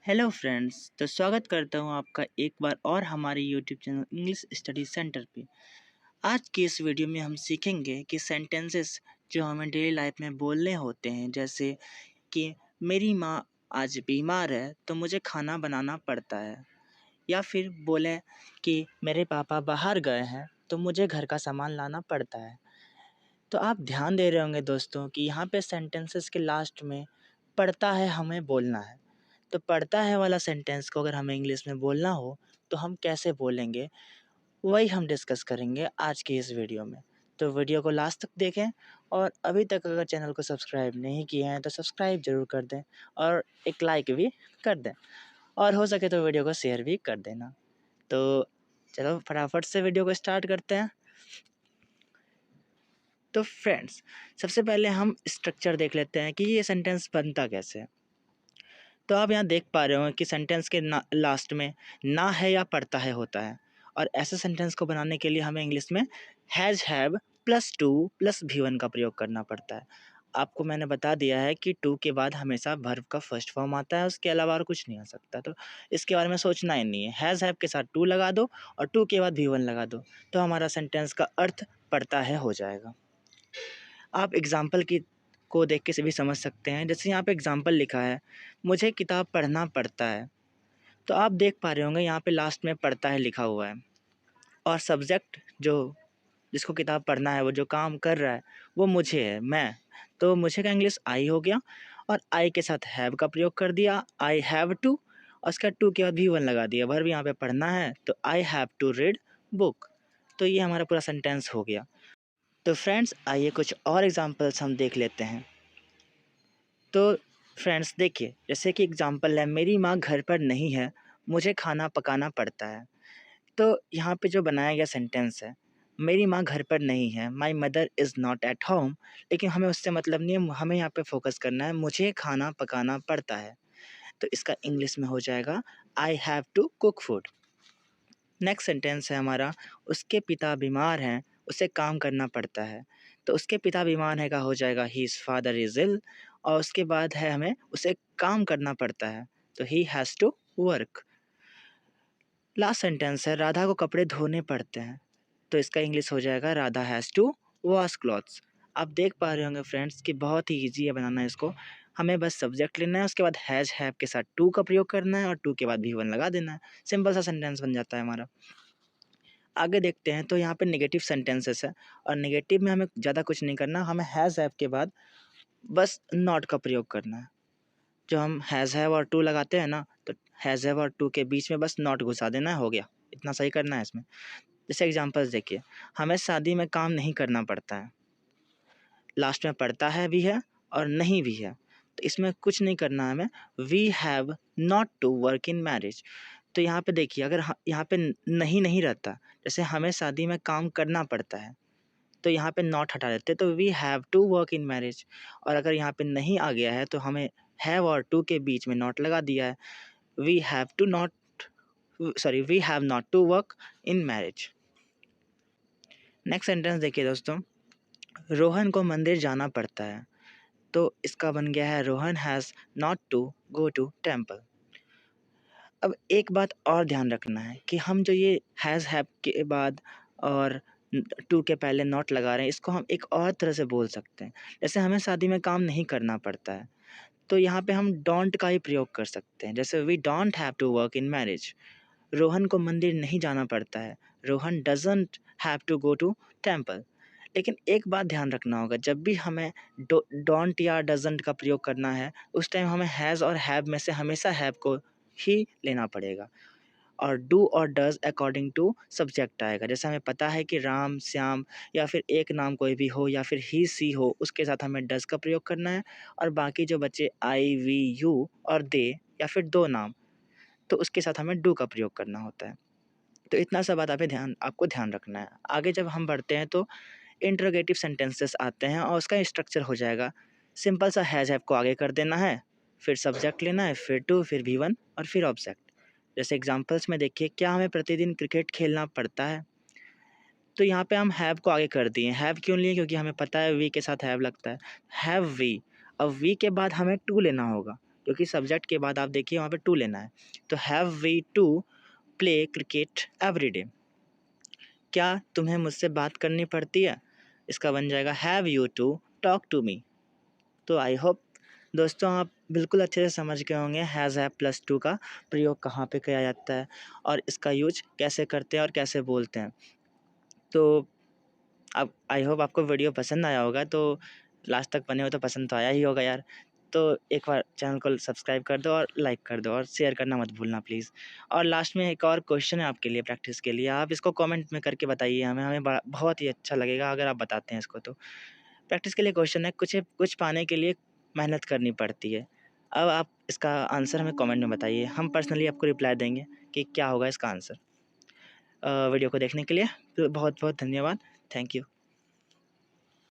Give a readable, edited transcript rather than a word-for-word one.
Hello friends, तो स्वागत करता हूँ आपका एक बार और हमारे YouTube channel English study centre पे। आज की इस वीडियो में हम सीखेंगे कि सेंटेंसेस जो हमें डेली लाइफ में बोलने होते हैं, जैसे कि मेरी माँ आज बीमार है तो मुझे खाना बनाना पड़ता है, या फिर बोलें कि मेरे पापा बाहर गए हैं तो मुझे घर का सामान लाना पड़ता है। तो आप ध्यान दे रहे होंगे दोस्तों कि यहाँ पे सेंटेंसेस के लास्ट में पड़ता है हमें बोलना है। तो पढ़ता है वाला सेंटेंस को अगर हमें इंग्लिश में बोलना हो तो हम कैसे बोलेंगे, वही हम डिस्कस करेंगे आज की इस वीडियो में। तो वीडियो को लास्ट तक देखें, और अभी तक अगर चैनल को सब्सक्राइब नहीं किए हैं तो सब्सक्राइब ज़रूर कर दें और एक लाइक भी कर दें, और हो सके तो वीडियो को शेयर भी कर देना। तो चलो फटाफट से वीडियो को स्टार्ट करते हैं। तो फ्रेंड्स, सबसे पहले हम स्ट्रक्चर देख लेते हैं कि ये सेंटेंस बनता कैसे है। तो आप यहाँ देख पा रहे हो कि सेंटेंस के लास्ट में ना है या पड़ता है होता है, और ऐसे सेंटेंस को बनाने के लिए हमें इंग्लिश में has have plus two plus भी वन का प्रयोग करना पड़ता है। आपको मैंने बता दिया है कि टू के बाद हमेशा वर्ब का फर्स्ट फॉर्म आता है, उसके अलावा और कुछ नहीं आ सकता। तो इसके बारे में सोचना ही नहीं है, हैज़ हैव के साथ टू लगा दो और टू के बाद भी वन लगा दो, तो हमारा सेंटेंस का अर्थ पड़ता है हो जाएगा। आप एग्ज़ाम्पल की को देख के से भी समझ सकते हैं। जैसे यहाँ पे एग्ज़ाम्पल लिखा है, मुझे किताब पढ़ना पड़ता है। तो आप देख पा रहे होंगे यहाँ पे लास्ट में पढ़ता है लिखा हुआ है, और सब्जेक्ट जो जिसको किताब पढ़ना है, वो जो काम कर रहा है, वो मुझे है, मैं। तो मुझे का इंग्लिश आई हो गया, और आई के साथ हैव का प्रयोग कर दिया, आई हैव टू, और उसका टू के बाद भी वन लगा दिया। वर्ब यहाँ पे पढ़ना है तो I have to read book. तो ये हमारा पूरा सेंटेंस हो गया। तो फ्रेंड्स, आइए कुछ और एग्जांपल्स हम देख लेते हैं। तो फ्रेंड्स देखिए, जैसे कि एग्जांपल है, मेरी माँ घर पर नहीं है, मुझे खाना पकाना पड़ता है। तो यहाँ पे जो बनाया गया सेंटेंस है, मेरी माँ घर पर नहीं है, my mother is not at home, लेकिन हमें उससे मतलब नहीं है, हमें यहाँ पे फोकस करना है मुझे खाना पकाना पड़ता है। तो इसका इंग्लिश में हो जाएगा I have to cook food. Next sentence है हमारा, उसके पिता बीमार हैं, उसे काम करना पड़ता है। तो उसके पिता बीमार है का हो जाएगा हीज़ फादर इज़ इल, और उसके बाद है हमें उसे काम करना पड़ता है, तो he has to work. Last sentence है, राधा को कपड़े धोने पड़ते हैं। तो इसका इंग्लिश हो जाएगा Radha has to wash clothes. आप देख पा रहे होंगे फ्रेंड्स कि बहुत ही ईजी है बनाना इसको। हमें बस सब्जेक्ट लेना है, उसके बाद हैज़ हैव के साथ टू का प्रयोग करना है और टू के बाद भी वन लगा देना है। सिंपल सा सेंटेंस बन जाता है हमारा। आगे देखते हैं, तो यहाँ पे नेगेटिव सेंटेंसेस है, और नेगेटिव में हमें ज़्यादा कुछ नहीं करना, हमें हैज़ हैव के बाद बस नॉट का प्रयोग करना है। जो हम हैज़ हैव और टू लगाते हैं ना, तो हैज़ हैव और टू के बीच में बस नॉट घुसा देना है, हो गया। इतना सही करना है इसमें। जैसे एग्जांपल्स देखिए, हमें शादी में काम नहीं करना पड़ता है, लास्ट में पड़ता है भी है और नहीं भी है, तो इसमें कुछ नहीं करना है हमें। We have not to work in marriage. तो यहाँ पे देखिए, अगर यहाँ पे नहीं नहीं रहता, जैसे हमें शादी में काम करना पड़ता है, तो यहाँ पे नॉट हटा देते, तो we have to work in marriage. और अगर यहाँ पे नहीं आ गया है तो हमें हैव और टू के बीच में नॉट लगा दिया है, we have to not, sorry, we have not to work in marriage. Next sentence देखिए दोस्तों, रोहन को मंदिर जाना पड़ता है। तो इसका बन गया है Rohan has not to go to temple. अब एक बात और ध्यान रखना है कि हम जो ये हैज़ हैव के बाद और टू के पहले नॉट लगा रहे हैं, इसको हम एक और तरह से बोल सकते हैं। जैसे हमें शादी में काम नहीं करना पड़ता है, तो यहाँ पे हम डोंट का ही प्रयोग कर सकते हैं। जैसे we don't have to work in marriage. Rohan को मंदिर नहीं जाना पड़ता है, Rohan doesn't have to go to temple. लेकिन एक बात ध्यान रखना होगा, जब भी हमें डोंट या डजंट का प्रयोग करना है, उस टाइम हमें हैज़ और हैव में से हमेशा हैव को ही लेना पड़ेगा, और डू और डज अकॉर्डिंग टू सब्जेक्ट आएगा। जैसे हमें पता है कि राम, श्याम, या फिर एक नाम कोई भी हो, या फिर ही सी हो, उसके साथ हमें डज का प्रयोग करना है, और बाकी जो बचे आई वी यू और दे, या फिर दो नाम, तो उसके साथ हमें डू का प्रयोग करना होता है। तो इतना सा बात आपको ध्यान रखना है। आगे जब हम बढ़ते हैं तो इंटरोगेटिव सेंटेंसेस आते हैं, और उसका स्ट्रक्चर हो जाएगा, सिंपल सा हैज़ हैव को आगे कर देना है, फिर सब्जेक्ट लेना है, फिर टू, फिर भी वन, और फिर ऑब्जेक्ट। जैसे एग्जांपल्स में देखिए, क्या हमें प्रतिदिन क्रिकेट खेलना पड़ता है। तो यहाँ पे हम हैव को आगे कर दिए। हैव क्यों लिए? क्योंकि हमें पता है वी के साथ हैव लगता है। हैव वी, अब वी के बाद हमें टू लेना होगा, क्योंकि सब्जेक्ट के बाद आप देखिए वहाँ पे टू लेना है। तो have we to play cricket every day, क्या तुम्हें मुझसे बात करनी पड़ती है? इसका बन जाएगा have you to talk to me. तो आई होप दोस्तों आप बिल्कुल अच्छे से समझ गए होंगे हैज़ हैव प्लस टू का प्रयोग कहाँ पे किया जाता है और इसका यूज कैसे करते हैं और कैसे बोलते हैं। तो अब आई होप आपको वीडियो पसंद आया होगा, तो लास्ट तक बने हो तो पसंद तो आया ही होगा यार। तो एक बार चैनल को सब्सक्राइब कर दो और लाइक कर दो और शेयर करना मत भूलना प्लीज़। और लास्ट में एक और क्वेश्चन है आपके लिए प्रैक्टिस के लिए, आप इसको कमेंट में करके बताइए हमें बहुत ही अच्छा लगेगा अगर आप बताते हैं इसको। तो प्रैक्टिस के लिए क्वेश्चन है, कुछ पाने के लिए मेहनत करनी पड़ती है। अब आप इसका आंसर हमें कमेंट में बताइए, हम पर्सनली आपको रिप्लाई देंगे कि क्या होगा इसका आंसर। वीडियो को देखने के लिए बहुत बहुत धन्यवाद। Thank you.